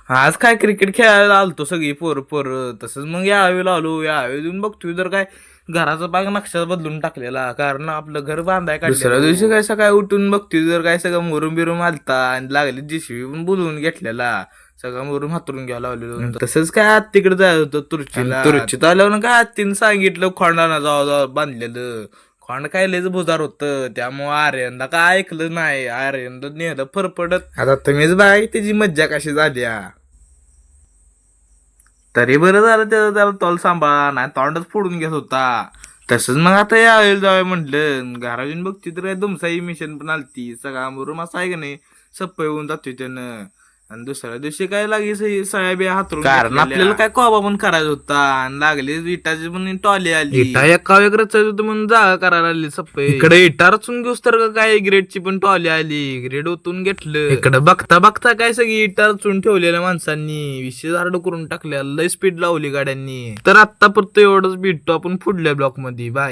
आज काय क्रिकेट खेळायला आलतो सगळी पोर पोर. तसंच मग यावेळेला आलो. यावेळी येऊन बघतोय तर काय घराचा बाग नक्षा बदलून टाकलेला, कारण आपलं घर बांधाय काढलेलं. दुसऱ्या दिवशी काय सकाळी उठून बघतोय तर काय सगळं मुरुम बिरुम आलता आणि लागली JCB पण बोलवून घेतलेला. सगळं मुरुम हातरून घ्यायला लावलेलं. तसंच काय आत तिकडे जायचं होतं तुर्चीला. तुर्चीत आल्यावर काय आत्तीनं सांगितलं खोंडाना जावा बांधलेलं. खोंड काय लयच बुजार होतं, त्यामुळं आर्यनला काय ऐकलं नाही. आर्यनला नेलं फरफडत. आता तुम्हीच बघा त्याची मज्जा कशी झाली. तरी बरं झालं त्याला तोल सांभाळा, नाही तोंडच फोडून घेत होता. तसंच मग आता यावेळेला जाऊया म्हटलं. घरा येऊन बघती तर काय दुमसाई मिशन पण आलती. सगळा मुरुम असा आहे का नाही सप्पय होऊन जातोय त्यानं. आणि दुसऱ्या दिवशी काय लागली सळ्या बिया हातरून, कारण आपल्याला काय कोबा पण करायचा होता. आणि लागली विटाची पण टॉली आली. इटा एका वेगळं होतं म्हणून जागा करायला आली सप्पय. इकडे इटा रचून घेऊस तर काय ग्रेडची पण टॉली आली. ग्रेड ओतून घेतलं. इकडे बघता बघता काय सगळी इटा रचून ठेवलेल्या माणसांनी विशेष हार्ड करून टाकल्या. लय स्पीड लावली गाड्यांनी. तर आत्ता परत एवढंच भेटतो आपण पुढल्या ब्लॉक मध्ये. बाय.